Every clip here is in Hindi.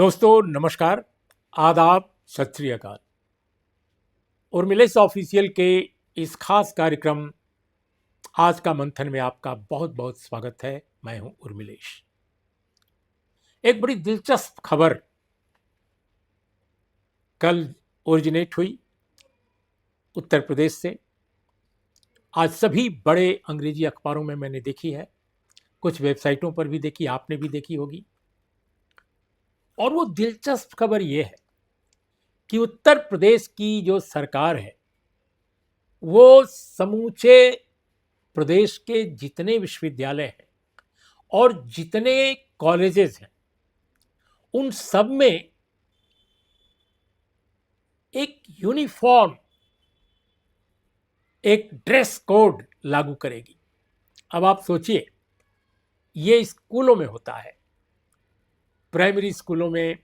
दोस्तों नमस्कार, आदाब, सत श्री अकाल। उर्मिलेश ऑफिशियल के इस खास कार्यक्रम आज का मंथन में आपका बहुत बहुत स्वागत है। मैं हूं उर्मिलेश। एक बड़ी दिलचस्प खबर कल ओरिजिनेट हुई उत्तर प्रदेश से। आज सभी बड़े अंग्रेजी अखबारों में मैंने देखी है, कुछ वेबसाइटों पर भी देखी, आपने भी देखी होगी। और वो दिलचस्प खबर ये है कि उत्तर प्रदेश की जो सरकार है वो समूचे प्रदेश के जितने विश्वविद्यालय हैं और जितने कॉलेजेस हैं उन सब में एक यूनिफॉर्म एक ड्रेस कोड लागू करेगी। अब आप सोचिए, ये स्कूलों में होता है, प्राइमरी स्कूलों में,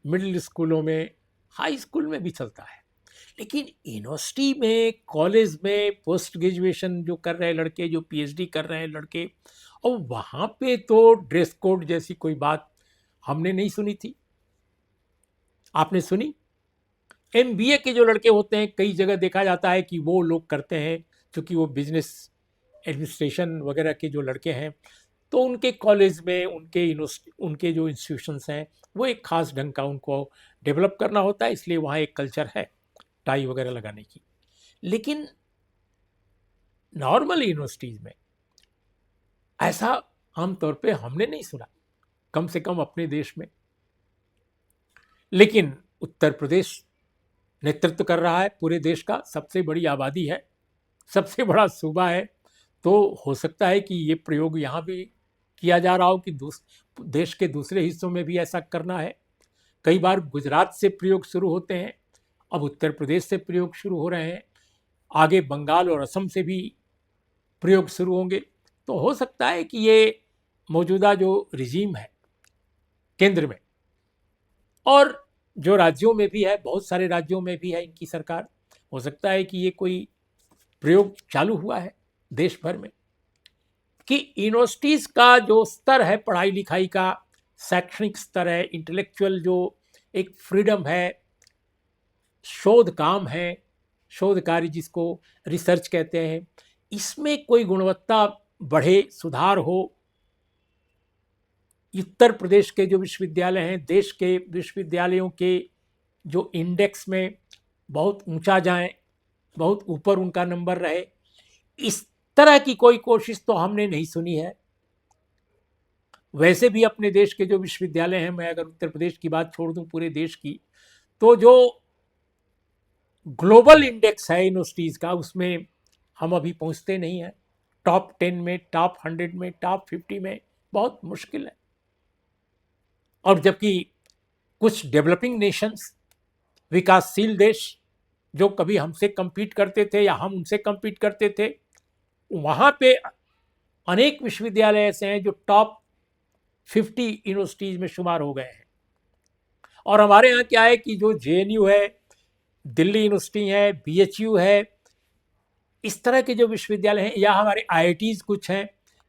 मिडिल स्कूलों में, हाई स्कूल में भी चलता है, लेकिन यूनिवर्सिटी में, कॉलेज में, पोस्ट ग्रेजुएशन जो कर रहे हैं लड़के, जो पीएचडी कर रहे हैं लड़के, और वहाँ पे तो ड्रेस कोड जैसी कोई बात हमने नहीं सुनी थी। आपने सुनी? एमबीए के जो लड़के होते हैं, कई जगह देखा जाता है कि वो लोग करते हैं, क्योंकि वो बिजनेस एडमिनिस्ट्रेशन वगैरह के जो लड़के हैं, तो उनके कॉलेज में, उनके जो इंस्टीट्यूशंस हैं, वो एक खास ढंग का उनको डेवलप करना होता है, इसलिए वहाँ एक कल्चर है टाई वगैरह लगाने की। लेकिन नॉर्मल यूनिवर्सिटीज़ में ऐसा आमतौर पे हमने नहीं सुना, कम से कम अपने देश में। लेकिन उत्तर प्रदेश नेतृत्व कर रहा है पूरे देश का, सबसे बड़ी आबादी है, सबसे बड़ा सूबा है, तो हो सकता है कि ये प्रयोग यहाँ भी किया जा रहा हो कि देश के दूसरे हिस्सों में भी ऐसा करना है। कई बार गुजरात से प्रयोग शुरू होते हैं, अब उत्तर प्रदेश से प्रयोग शुरू हो रहे हैं, आगे बंगाल और असम से भी प्रयोग शुरू होंगे। तो हो सकता है कि ये मौजूदा जो रिजीम है केंद्र में और जो राज्यों में भी है, बहुत सारे राज्यों में भी है इनकी सरकार, हो सकता है कि ये कोई प्रयोग चालू हुआ है देश भर में कि यूनिवर्सिटीज़ का जो स्तर है पढ़ाई लिखाई का, शैक्षणिक स्तर है, इंटेलेक्चुअल जो एक फ्रीडम है, शोध काम है, शोध कार्य जिसको रिसर्च कहते हैं, इसमें कोई गुणवत्ता बढ़े, सुधार हो। उत्तर प्रदेश के जो विश्वविद्यालय हैं, देश के विश्वविद्यालयों के जो इंडेक्स में बहुत ऊंचा जाएं, बहुत ऊपर उनका नंबर रहे, इस तरह की कोई कोशिश तो हमने नहीं सुनी है। वैसे भी अपने देश के जो विश्वविद्यालय हैं, मैं अगर उत्तर प्रदेश की बात छोड़ दूं पूरे देश की, तो जो ग्लोबल इंडेक्स है यूनिवर्सिटीज़ का, उसमें हम अभी पहुंचते नहीं हैं। टॉप 10 में, टॉप 100 में, टॉप 50 में बहुत मुश्किल है। और जबकि कुछ डेवलपिंग नेशंस, विकासशील देश, जो कभी हमसे compete करते थे या हम उनसे compete करते थे, वहाँ पे अनेक विश्वविद्यालय ऐसे हैं जो टॉप 50 यूनिवर्सिटीज़ में शुमार हो गए हैं। और हमारे यहाँ क्या है कि जो जेएनयू है, दिल्ली यूनिवर्सिटी है, बीएचयू है, इस तरह के जो विश्वविद्यालय हैं, या हमारे आईआईटीज़ कुछ हैं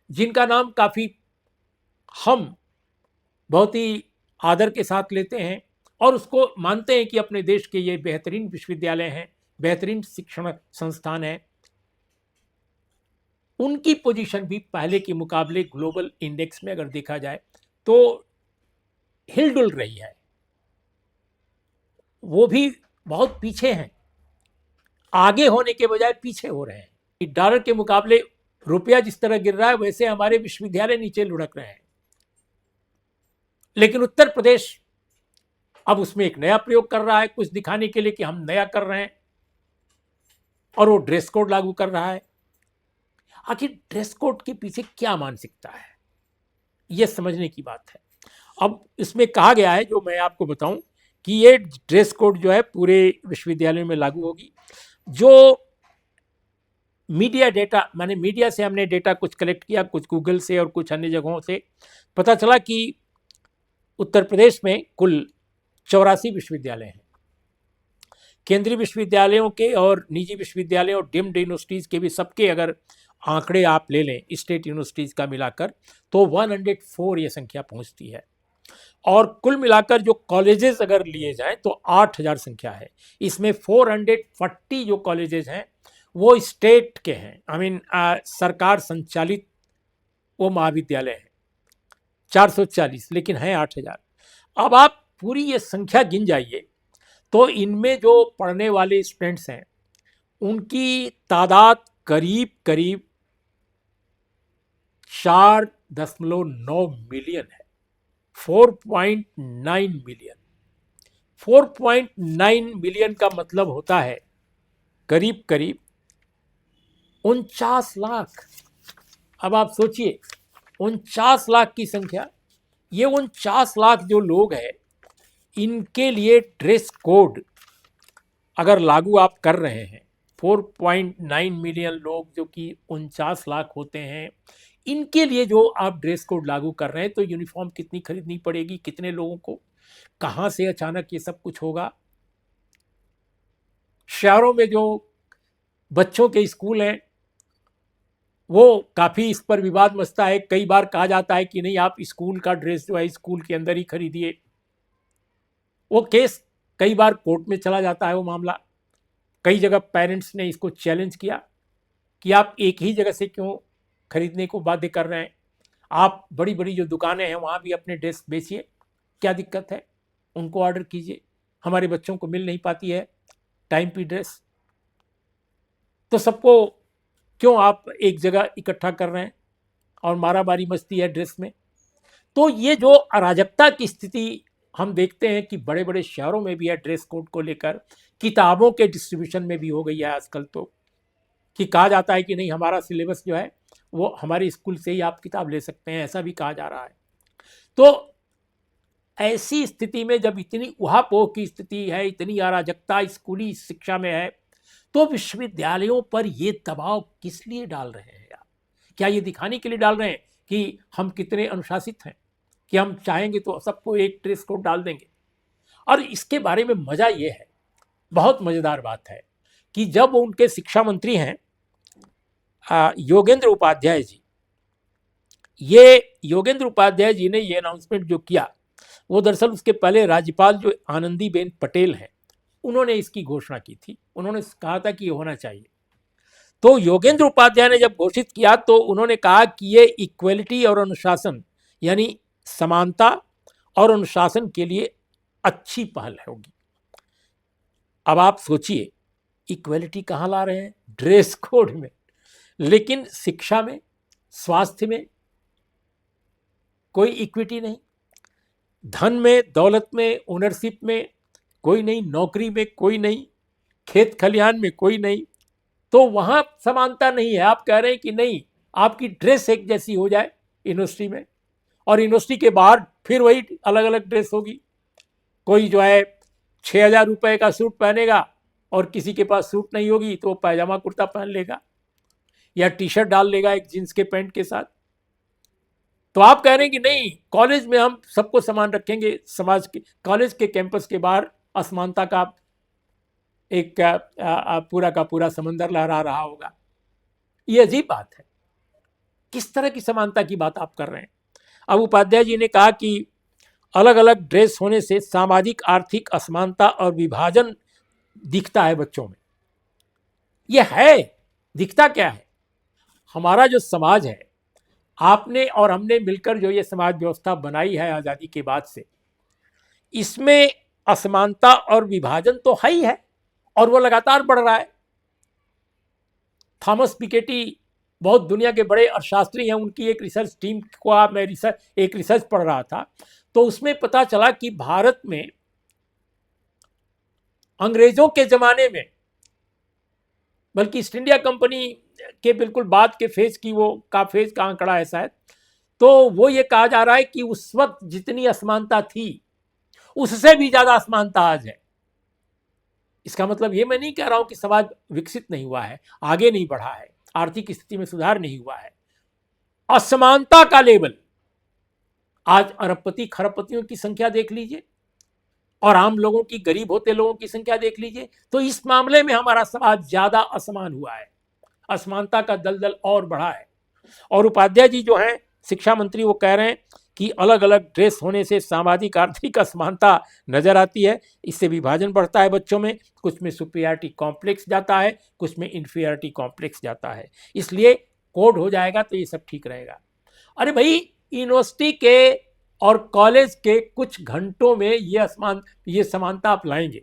जिनका नाम काफ़ी हम बहुत ही आदर के साथ लेते हैं और उसको मानते हैं कि अपने देश के ये बेहतरीन विश्वविद्यालय हैं, बेहतरीन शिक्षण संस्थान हैं, उनकी पोजीशन भी पहले के मुकाबले ग्लोबल इंडेक्स में अगर देखा जाए तो हिलडुल रही है। वो भी बहुत पीछे हैं, आगे होने के बजाय पीछे हो रहे हैं। डॉलर के मुकाबले रुपया जिस तरह गिर रहा है, वैसे हमारे विश्वविद्यालय नीचे लुढ़क रहे हैं। लेकिन उत्तर प्रदेश अब उसमें एक नया प्रयोग कर रहा है, कुछ दिखाने के लिए कि हम नया कर रहे हैं, और वो ड्रेस कोड लागू कर रहा है। आखिर ड्रेस कोड के पीछे क्या मानसिकता है, यह समझने की बात है। अब इसमें कहा गया है, जो मैं आपको बताऊं, कि ये ड्रेस कोड जो है पूरे विश्वविद्यालयों में लागू होगी। जो मीडिया डेटा, माने मीडिया से हमने डेटा कुछ कलेक्ट किया, कुछ गूगल से और कुछ अन्य जगहों से पता चला कि उत्तर प्रदेश में कुल 84 विश्वविद्यालय हैं। केंद्रीय विश्वविद्यालयों के और निजी विश्वविद्यालयों और डीम्ड यूनिवर्सिटीज़ के भी सबके अगर आंकड़े आप ले लें, स्टेट यूनिवर्सिटीज़ का मिलाकर, तो 104 ये संख्या पहुंचती है। और कुल मिलाकर जो कॉलेजेस अगर लिए जाएं तो 8,000 संख्या है। इसमें 440 जो कॉलेजेस हैं वो स्टेट के हैं, आई मीन सरकार संचालित वो महाविद्यालय हैं, 440, लेकिन हैं 8,000। अब आप पूरी ये संख्या गिन जाइए तो इनमें जो पढ़ने वाले स्टूडेंट्स हैं उनकी तादाद करीब करीब 4.9 मिलियन है। 4.9 मिलियन। 4.9 मिलियन का मतलब होता है करीब करीब 49 लाख। अब आप सोचिए 49 लाख की संख्या, ये 49 लाख जो लोग हैं इनके लिए ड्रेस कोड अगर लागू आप कर रहे हैं, 4.9 मिलियन लोग जो कि 49 लाख होते हैं, इनके लिए जो आप ड्रेस कोड लागू कर रहे हैं, तो यूनिफॉर्म कितनी खरीदनी पड़ेगी, कितने लोगों को, कहाँ से अचानक ये सब कुछ होगा। शहरों में जो बच्चों के स्कूल हैं वो काफ़ी इस पर विवाद मचता है। कई बार कहा जाता है कि नहीं, आप स्कूल का ड्रेस जो है स्कूल के अंदर ही खरीदिए। वो केस कई बार कोर्ट में चला जाता है वो मामला। कई जगह पेरेंट्स ने इसको चैलेंज किया कि आप एक ही जगह से क्यों खरीदने को बाध्य कर रहे हैं, आप बड़ी बड़ी जो दुकानें हैं वहाँ भी अपने ड्रेस बेचिए, क्या दिक्कत है, उनको ऑर्डर कीजिए, हमारे बच्चों को मिल नहीं पाती है टाइम पे ड्रेस, तो सबको क्यों आप एक जगह इकट्ठा कर रहे हैं और मारामारी मचती है ड्रेस में। तो ये जो अराजकता की स्थिति हम देखते हैं कि बड़े बड़े शहरों में भी है ड्रेस कोड को लेकर, किताबों के डिस्ट्रीब्यूशन में भी हो गई है आजकल, तो कि कहा जाता है कि नहीं, हमारा सिलेबस जो है वो हमारे स्कूल से ही आप किताब ले सकते हैं, ऐसा भी कहा जा रहा है। तो ऐसी स्थिति में जब इतनी उहापोह की स्थिति है, इतनी अराजकता स्कूली शिक्षा में है, तो विश्वविद्यालयों पर ये दबाव किस लिए डाल रहे हैं आप? क्या ये दिखाने के लिए डाल रहे हैं कि हम कितने अनुशासित हैं, कि हम चाहेंगे तो सबको एक ड्रेस कोड डाल देंगे? और इसके बारे में मज़ा ये है, बहुत मज़ेदार बात है, कि जब उनके शिक्षा मंत्री हैं योगेंद्र उपाध्याय जी, ये योगेंद्र उपाध्याय जी ने ये अनाउंसमेंट जो किया, वो दरअसल उसके पहले राज्यपाल जो आनंदीबेन पटेल हैं उन्होंने इसकी घोषणा की थी। उन्होंने कहा था कि ये होना चाहिए। तो योगेंद्र उपाध्याय ने जब घोषित किया तो उन्होंने कहा कि ये इक्वलिटी और अनुशासन, यानी समानता और अनुशासन के लिए अच्छी पहल होगी। अब आप सोचिए, इक्वलिटी कहाँ ला रहे हैं? ड्रेस कोड में। लेकिन शिक्षा में, स्वास्थ्य में कोई इक्विटी नहीं, धन में, दौलत में, ओनरशिप में कोई नहीं, नौकरी में कोई नहीं, खेत खलिहान में कोई नहीं, तो वहाँ समानता नहीं है। आप कह रहे हैं कि नहीं, आपकी ड्रेस एक जैसी हो जाए यूनिवर्सिटी में, और यूनिवर्सिटी के बाहर फिर वही अलग अलग ड्रेस होगी। कोई जो है 6,000 रुपये का सूट पहनेगा और किसी के पास सूट नहीं होगी तो वो पैजामा कुर्ता पहन लेगा या टी शर्ट डाल लेगा एक जींस के पैंट के साथ। तो आप कह रहे हैं कि नहीं, कॉलेज में हम सबको समान रखेंगे, समाज के कॉलेज के कैंपस के बाहर असमानता का एक पूरा का पूरा समंदर लहरा रहा होगा। ये अजीब बात है, किस तरह की समानता की बात आप कर रहे हैं? अब उपाध्याय जी ने कहा कि अलग अलग ड्रेस होने से सामाजिक आर्थिक असमानता और विभाजन दिखता है बच्चों में। ये है, दिखता क्या है? हमारा जो समाज है, आपने और हमने मिलकर जो ये समाज व्यवस्था बनाई है आज़ादी के बाद से, इसमें असमानता और विभाजन तो है ही है, और वो लगातार बढ़ रहा है। थॉमस पिकेटी बहुत दुनिया के बड़े अर्थशास्त्री हैं, उनकी एक रिसर्च टीम को मैं एक रिसर्च पढ़ रहा था, तो उसमें पता चला कि भारत में अंग्रेजों के ज़माने में, बल्कि ईस्ट इंडिया कंपनी के बिल्कुल बाद के फेज की फेज का आंकड़ा है शायद, तो वो ये कहा जा रहा है कि उस वक्त जितनी असमानता थी उससे भी ज़्यादा असमानता आज है। इसका मतलब ये मैं नहीं कह रहा हूं कि समाज विकसित नहीं हुआ है, आगे नहीं बढ़ा है, आर्थिक स्थिति में सुधार नहीं हुआ है। असमानता का लेवल, आज अरबपति खरबपतियों की संख्या देख लीजिए और आम लोगों की, गरीब होते लोगों की संख्या देख लीजिए, तो इस मामले में हमारा समाज ज्यादा असमान हुआ है, असमानता का दलदल और बढ़ा है। और उपाध्याय जी जो हैं शिक्षा मंत्री, वो कह रहे हैं कि अलग अलग ड्रेस होने से सामाजिक आर्थिक असमानता नजर आती है, इससे विभाजन बढ़ता है बच्चों में, कुछ में सुपीरियरिटी कॉम्प्लेक्स जाता है, कुछ में इन्फीरियरिटी कॉम्प्लेक्स जाता है। इसलिए कोड हो जाएगा तो ये सब ठीक रहेगा। अरे भाई, यूनिवर्सिटी के और कॉलेज के कुछ घंटों में ये समानता आप लाएंगे,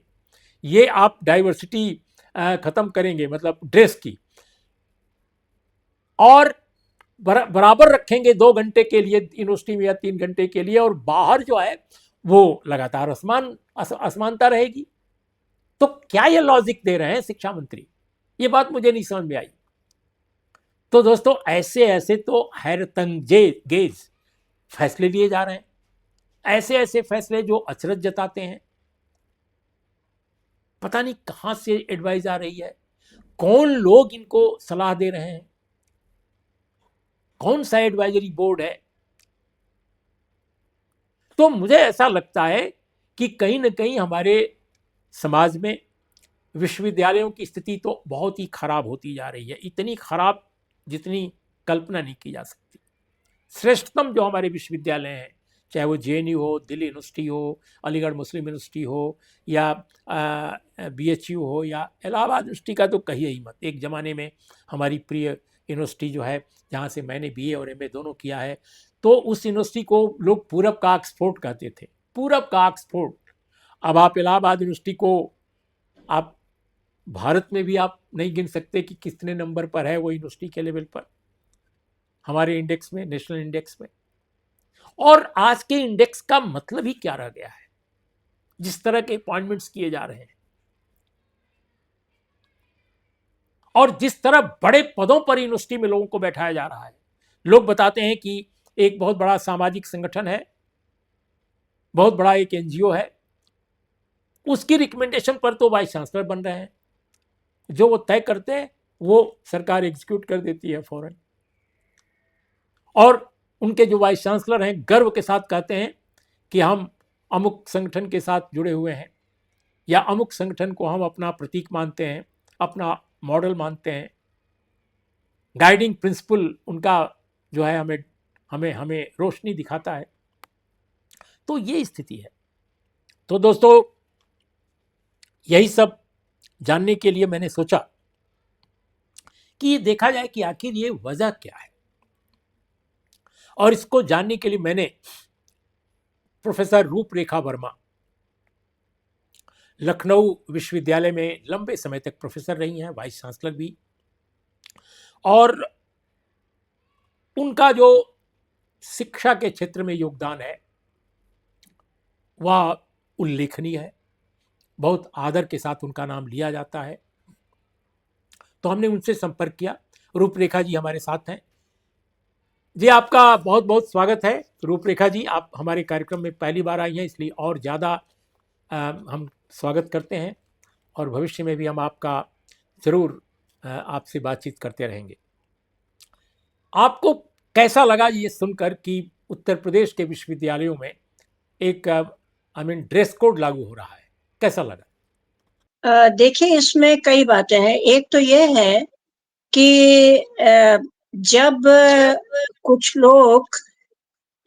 ये आप डाइवर्सिटी खत्म करेंगे, मतलब ड्रेस की, और बराबर रखेंगे 2 घंटे के लिए यूनिवर्सिटी में या 3 घंटे के लिए, और बाहर जो है वो लगातार असमानता रहेगी। तो क्या ये लॉजिक दे रहे हैं शिक्षा मंत्री? ये बात मुझे नहीं समझ में आई। तो दोस्तों, ऐसे ऐसे तो हैरतअंगेज फैसले लिए जा रहे हैं, ऐसे ऐसे फैसले जो अचरज जताते हैं। पता नहीं कहां से एडवाइस आ रही है, कौन लोग इनको सलाह दे रहे हैं, कौन सा एडवाइजरी बोर्ड है। तो मुझे ऐसा लगता है कि कहीं ना कहीं हमारे समाज में विश्वविद्यालयों की स्थिति तो बहुत ही खराब होती जा रही है, इतनी खराब जितनी कल्पना नहीं की जा सकती। श्रेष्ठतम जो हमारे विश्वविद्यालय हैं, चाहे वो जेएनयू हो, दिल्ली यूनिवर्सिटी हो, अलीगढ़ मुस्लिम यूनिवर्सिटी हो, या बीएचयू हो, या इलाहाबाद यूनिवर्सिटी का तो कहिए ही मत। एक ज़माने में हमारी प्रिय यूनिवर्सिटी जो है, जहाँ से मैंने बीए और एमए दोनों किया है, तो उस यूनिवर्सिटी को लोग पूरब का ऑक्सफोर्ड कहते थे, पूरब का ऑक्सफोर्ड। अब आप इलाहाबाद यूनिवर्सिटी को, आप भारत में भी आप नहीं गिन सकते कि कितने नंबर पर है वो यूनिवर्सिटी के लेवल पर, हमारे इंडेक्स में, नेशनल इंडेक्स में। और आज के इंडेक्स का मतलब ही क्या रह गया है, जिस तरह के अपॉइंटमेंट्स किए जा रहे हैं और जिस तरह बड़े पदों पर यूनिवर्सिटी में लोगों को बैठाया जा रहा है। लोग बताते हैं कि एक बहुत बड़ा सामाजिक संगठन है, बहुत बड़ा एक एनजीओ है, उसकी रिकमेंडेशन पर तो वाइस चांसलर बन रहे हैं। जो वो तय करते हैं वो सरकार एग्जीक्यूट कर देती है फौरन। और उनके जो वाइस चांसलर हैं गर्व के साथ कहते हैं कि हम अमुक संगठन के साथ जुड़े हुए हैं, या अमुक संगठन को हम अपना प्रतीक मानते हैं, अपना मॉडल मानते हैं, गाइडिंग प्रिंसिपल उनका जो है हमें हमें हमें रोशनी दिखाता है। तो ये स्थिति है। तो दोस्तों, यही सब जानने के लिए मैंने सोचा कि देखा जाए कि आखिर ये वजह क्या है, और इसको जानने के लिए मैंने प्रोफेसर रूपरेखा वर्मा, लखनऊ विश्वविद्यालय में लंबे समय तक प्रोफेसर रही हैं, वाइस चांसलर भी, और उनका जो शिक्षा के क्षेत्र में योगदान है वह उल्लेखनीय है, बहुत आदर के साथ उनका नाम लिया जाता है। तो हमने उनसे संपर्क किया। रूपरेखा जी हमारे साथ हैं। जी, आपका बहुत बहुत स्वागत है रूपरेखा जी। आप हमारे कार्यक्रम में पहली बार आई हैं, इसलिए और ज़्यादा हम स्वागत करते हैं, और भविष्य में भी हम आपका ज़रूर आपसे बातचीत करते रहेंगे। आपको कैसा लगा ये सुनकर कि उत्तर प्रदेश के विश्वविद्यालयों में एक ड्रेस कोड लागू हो रहा है? कैसा लगा? देखिए, इसमें कई बातें हैं। एक तो ये है कि जब कुछ लोग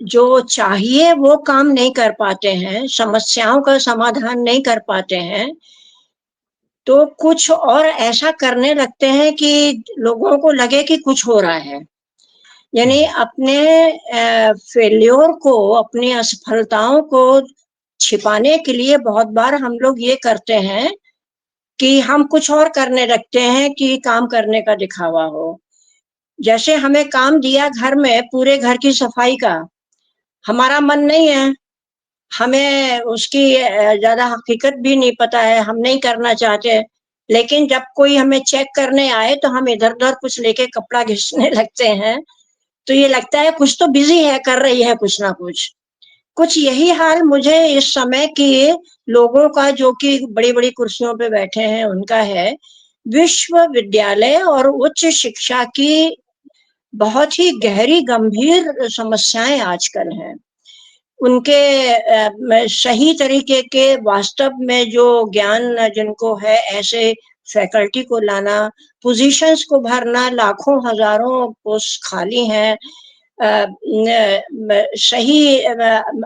जो चाहिए वो काम नहीं कर पाते हैं, समस्याओं का समाधान नहीं कर पाते हैं, तो कुछ और ऐसा करने लगते हैं कि लोगों को लगे कि कुछ हो रहा है। यानी अपने फेल्योर को, अपनी असफलताओं को छिपाने के लिए बहुत बार हम लोग ये करते हैं कि हम कुछ और करने लगते हैं कि काम करने का दिखावा हो। जैसे हमें काम दिया घर में पूरे घर की सफाई का, हमारा मन नहीं है, हमें उसकी ज़्यादा हकीकत भी नहीं पता है, हम नहीं करना चाहते, लेकिन जब कोई हमें चेक करने आए तो हम इधर-उधर कुछ लेके कपड़ा घिसने लगते हैं, तो ये लगता है कुछ तो बिज़ी है, कर रही है कुछ ना कुछ। कुछ यही हाल मुझे इस समय के लोगों का जो कि बड़ी-बड़ी कुर्सियों पे बैठे हैं उनका है। विश्वविद्यालय और उच्च शिक्षा की बहुत ही गहरी गंभीर समस्याएँ आजकल हैं। उनके सही तरीके के वास्तव में जो ज्ञान जिनको है ऐसे फैकल्टी को लाना, पोज़ीशंस को भरना, लाखों हज़ारों पोस्ट खाली हैं। सही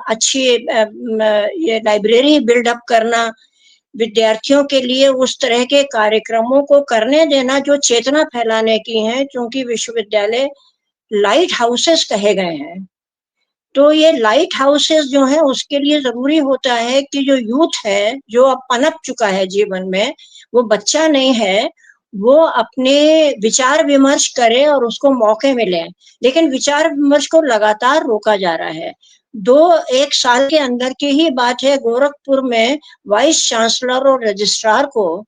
अच्छी ये लाइब्रेरी बिल्डअप करना, विद्यार्थियों के लिए उस तरह के कार्यक्रमों को करने देना जो चेतना फैलाने की हैं, क्योंकि विश्वविद्यालय लाइट हाउसेस कहे गए हैं। तो ये लाइट हाउसेस जो है उसके लिए जरूरी होता है कि जो यूथ है, जो अब पनप चुका है जीवन में, वो बच्चा नहीं है, वो अपने विचार विमर्श करे और उसको मौके मिले। लेकिन विचार विमर्श को लगातार रोका जा रहा है। एक साल के अंदर की ही बात है, गोरखपुर में वाइस चांसलर और रजिस्ट्रार को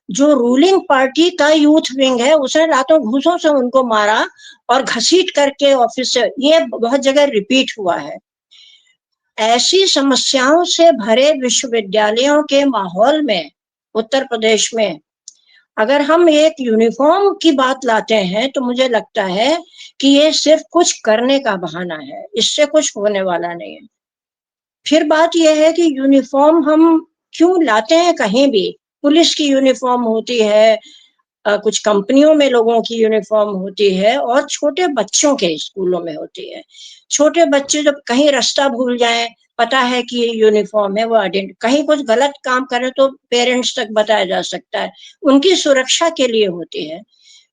जो रूलिंग पार्टी का यूथ विंग है उसने रातों घूसों से उनको मारा और घसीट करके ऑफिस से, ये बहुत जगह रिपीट हुआ है। ऐसी समस्याओं से भरे विश्वविद्यालयों के माहौल में उत्तर प्रदेश में अगर हम एक यूनिफॉर्म की बात लाते हैं तो मुझे लगता है कि ये सिर्फ कुछ करने का बहाना है, इससे कुछ होने वाला नहीं है। फिर बात यह है कि यूनिफॉर्म हम क्यों लाते हैं कहीं भी। पुलिस की यूनिफॉर्म होती है, कुछ कंपनियों में लोगों की यूनिफॉर्म होती है और छोटे बच्चों के स्कूलों में होती है। छोटे बच्चे जब कहीं रास्ता भूल जाएं, पता है कि ये यूनिफॉर्म है, वो आइडेंट कहीं कुछ गलत काम करें तो पेरेंट्स तक बताया जा सकता है, उनकी सुरक्षा के लिए होती है।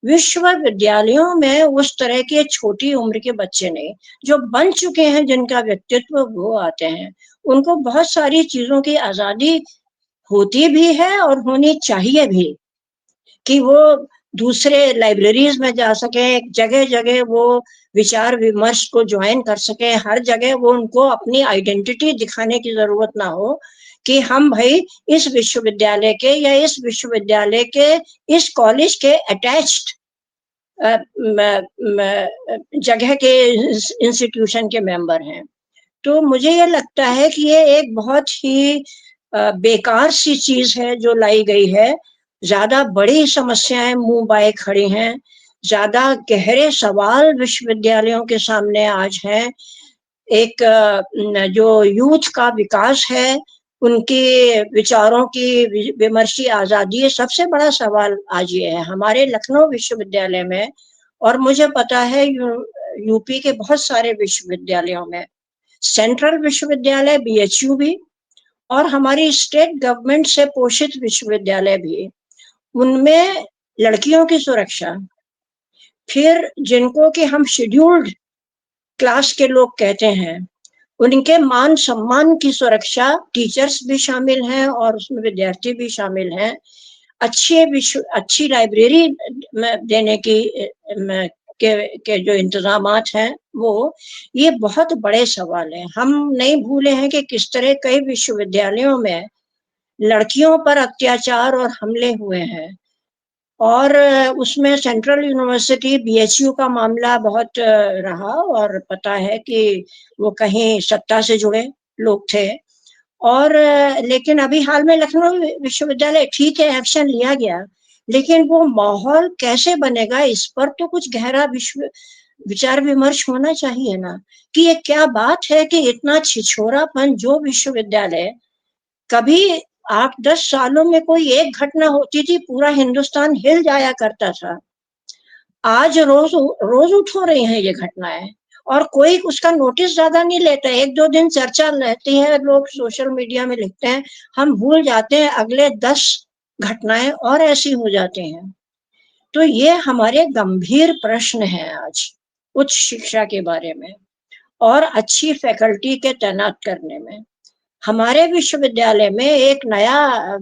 विश्वविद्यालयों में उस तरह के छोटी उम्र के बच्चे नहीं, जो बन चुके हैं, जिनका व्यक्तित्व, वो आते हैं। उनको बहुत सारी चीजों की आजादी होती भी है और होनी चाहिए भी, कि वो दूसरे लाइब्रेरीज में जा सके, जगह जगह वो विचार विमर्श को ज्वाइन कर सके, हर जगह वो उनको अपनी आइडेंटिटी दिखाने की जरूरत ना हो कि हम भाई इस विश्वविद्यालय के या इस विश्वविद्यालय के इस कॉलेज के अटैच्ड जगह के इंस्टीट्यूशन के मेंबर हैं। तो मुझे ये लगता है कि ये एक बहुत ही बेकार सी चीज है जो लाई गई है। ज्यादा बड़ी समस्याएं मुंह बाए खड़ी हैं, ज्यादा गहरे सवाल विश्वविद्यालयों के सामने आज हैं। एक जो यूथ का विकास है, उनके विचारों की विमर्शी आजादी है, सबसे बड़ा सवाल आज ये है हमारे लखनऊ विश्वविद्यालय में। और मुझे पता है यूपी के बहुत सारे विश्वविद्यालयों में, सेंट्रल विश्वविद्यालय बीएचयू भी और हमारी स्टेट गवर्नमेंट से पोषित विश्वविद्यालय भी, उनमें लड़कियों की सुरक्षा, फिर जिनको कि हम शेड्यूल्ड क्लास के लोग कहते हैं, उनके मान सम्मान की सुरक्षा, टीचर्स भी शामिल हैं और उसमें विद्यार्थी भी शामिल हैं। अच्छी लाइब्रेरी देने की के जो इंतजामात हैं, वो ये बहुत बड़े सवाल हैं। हम नहीं भूले हैं कि किस तरह कई विश्वविद्यालयों में लड़कियों पर अत्याचार और हमले हुए हैं, और उसमें सेंट्रल यूनिवर्सिटी बीएचयू का मामला बहुत रहा, और पता है कि वो कहीं सत्ता से जुड़े लोग थे। और लेकिन अभी हाल में लखनऊ विश्वविद्यालय, ठीक है, एक्शन लिया गया, लेकिन वो माहौल कैसे बनेगा इस पर तो कुछ गहरा विचार विमर्श होना चाहिए ना, कि ये क्या बात है कि इतना छिछोरापन। जो विश्वविद्यालय कभी 8-10 सालों में कोई एक घटना होती थी, पूरा हिंदुस्तान हिल जाया करता था, आज रोज रोज उठ हो रही हैं ये घटनाएं, और कोई उसका नोटिस ज्यादा नहीं लेता। 1-2 दिन चर्चा रहती है, लोग सोशल मीडिया में लिखते हैं, हम भूल जाते हैं, अगले 10 घटनाएं और ऐसी हो जाती हैं। तो ये हमारे गंभीर प्रश्न हैं आज उच्च शिक्षा के बारे में और अच्छी फैकल्टी के तैनात करने में। हमारे विश्वविद्यालय में एक नया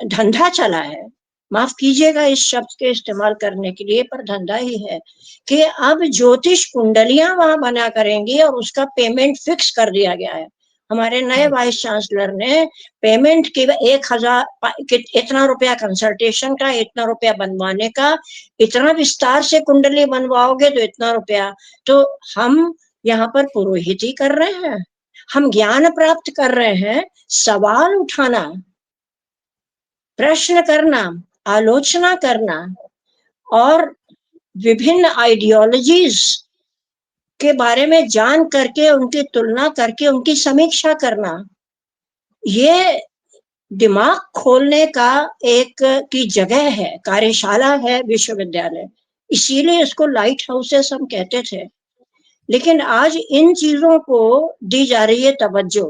धंधा चला है, माफ कीजिएगा इस शब्द के इस्तेमाल करने के लिए, पर धंधा ही है, कि अब ज्योतिष कुंडलियां वहां बना करेंगी और उसका पेमेंट फिक्स कर दिया गया है। हमारे नए वाइस चांसलर ने पेमेंट की 1000 इतना रुपया कंसल्टेशन का, इतना रुपया बनवाने का, इतना विस्तार से कुंडली बनवाओगे तो इतना रुपया। तो हम यहाँ पर पुरोहित ही कर रहे हैं, हम ज्ञान प्राप्त कर रहे हैं। सवाल उठाना, प्रश्न करना, आलोचना करना और विभिन्न आइडियोलॉजीज के बारे में जान करके उनकी तुलना करके उनकी समीक्षा करना, ये दिमाग खोलने का एक की जगह है, कार्यशाला है विश्वविद्यालय। इसीलिए इसको लाइट हाउसेस हम कहते थे। लेकिन आज इन चीज़ों को दी जा रही है तवज्जो।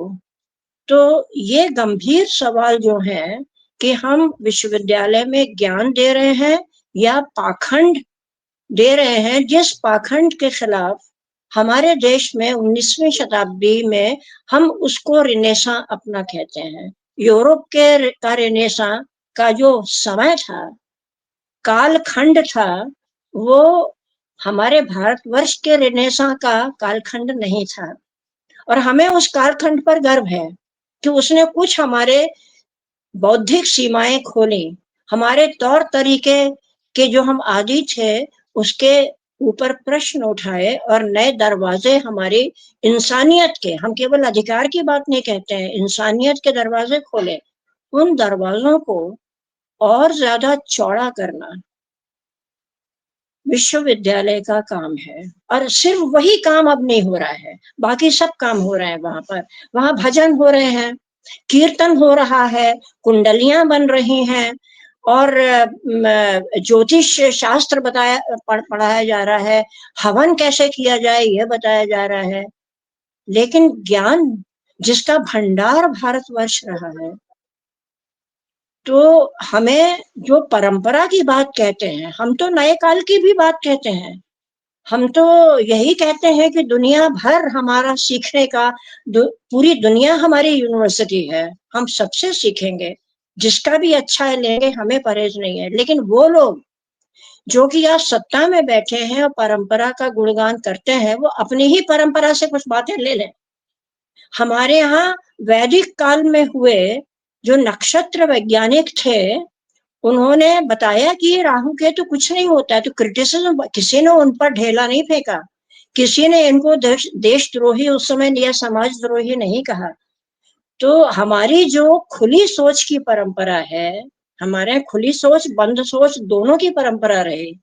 तो ये गंभीर सवाल जो है कि हम विश्वविद्यालय में ज्ञान दे रहे हैं या पाखंड दे रहे हैं, जिस पाखंड के खिलाफ हमारे देश में 19वीं शताब्दी में हम उसको रिनेसां अपना कहते हैं। यूरोप के का रिनेसां का जो समय था, कालखंड था, वो हमारे भारतवर्ष के रिनेसां का कालखंड नहीं था। और हमें उस कालखंड पर गर्व है कि उसने कुछ हमारे बौद्धिक सीमाएं खोली, हमारे तौर तरीके के जो हम आदी थे उसके ऊपर प्रश्न उठाए और नए दरवाजे हमारी इंसानियत के, हम केवल अधिकार की बात नहीं कहते हैं, इंसानियत के दरवाजे खोले। उन दरवाजों को और ज्यादा चौड़ा करना विश्वविद्यालय का काम है। और सिर्फ वही काम अब नहीं हो रहा है, बाकी सब काम हो रहे हैं वहां पर। वहां भजन हो रहे हैं, कीर्तन हो रहा है, कुंडलियां बन रही हैं, और ज्योतिष शास्त्र पढ़ाया जा रहा है, हवन कैसे किया जाए यह बताया जा रहा है। लेकिन ज्ञान जिसका भंडार भारतवर्ष रहा है, तो हमें जो परंपरा की बात कहते हैं, हम तो नए काल की भी बात कहते हैं। हम तो यही कहते हैं कि दुनिया भर हमारा सीखने का, पूरी दुनिया हमारी यूनिवर्सिटी है, हम सबसे सीखेंगे, जिसका भी अच्छा है लेंगे, हमें परहेज नहीं है। लेकिन वो लोग जो कि आज सत्ता में बैठे हैं और परंपरा का गुणगान करते हैं, वो अपनी ही परंपरा से कुछ बातें ले लें। हमारे यहाँ वैदिक काल में हुए जो नक्षत्र वैज्ञानिक थे, उन्होंने बताया कि ये राहु केतु कुछ नहीं होता है। तो क्रिटिसिज्म किसी ने उन पर ढेला नहीं फेंका, किसी ने इनको देशद्रोही उस समय या समाजद्रोही नहीं कहा। तो हमारी जो खुली सोच की परंपरा है, हमारे खुली सोच बंद सोच दोनों की परंपरा रही,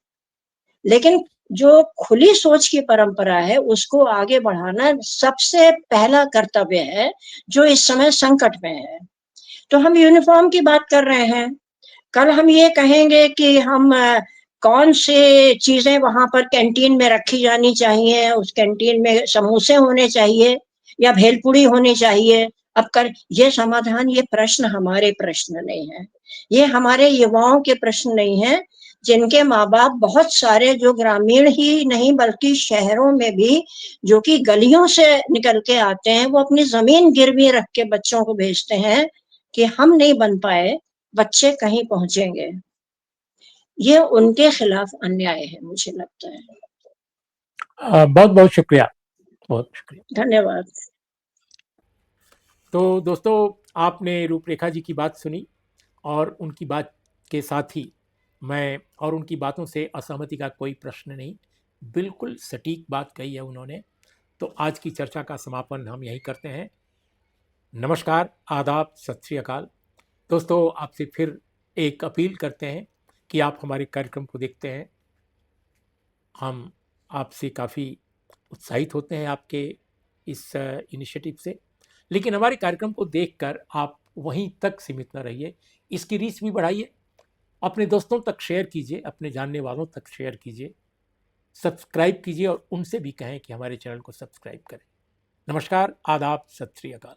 लेकिन जो खुली सोच की परंपरा है उसको आगे बढ़ाना सबसे पहला कर्तव्य है, जो इस समय संकट में है। तो हम यूनिफॉर्म की बात कर रहे हैं, कल हम ये कहेंगे कि हम कौन से चीजें वहां पर कैंटीन में रखी जानी चाहिए, उस कैंटीन में समोसे होने चाहिए या भेलपुड़ी होनी चाहिए। अब कर ये समाधान, ये प्रश्न हमारे प्रश्न नहीं है, ये हमारे युवाओं के प्रश्न नहीं है, जिनके माँ बाप बहुत सारे जो ग्रामीण ही नहीं बल्कि शहरों में भी जो कि गलियों से निकल के आते हैं, वो अपनी जमीन गिरवी रख के बच्चों को भेजते हैं कि हम नहीं बन पाए, बच्चे कहीं पहुंचेंगे। ये उनके खिलाफ अन्याय है, मुझे लगता है। बहुत बहुत शुक्रिया, बहुत शुक्रिया। धन्यवाद। तो दोस्तों, आपने रूपरेखा जी की बात सुनी, और उनकी बात के साथ ही मैं, और उनकी बातों से असहमति का कोई प्रश्न नहीं, बिल्कुल सटीक बात कही है उन्होंने। तो आज की चर्चा का समापन हम यही करते हैं। नमस्कार, आदाब, सत श्री अकाल। दोस्तों, आपसे फिर एक अपील करते हैं कि आप हमारे कार्यक्रम को देखते हैं। हम आपसे काफ़ी उत्साहित होते हैं आपके इस इनिशिएटिव से, लेकिन हमारे कार्यक्रम को देखकर आप वहीं तक सीमित न रहिए, इसकी रीच भी बढ़ाइए, अपने दोस्तों तक शेयर कीजिए, अपने जानने वालों तक शेयर कीजिए, सब्सक्राइब कीजिए और उनसे भी कहें कि हमारे चैनल को सब्सक्राइब करें। नमस्कार, आदाब, सत श्री अकाल।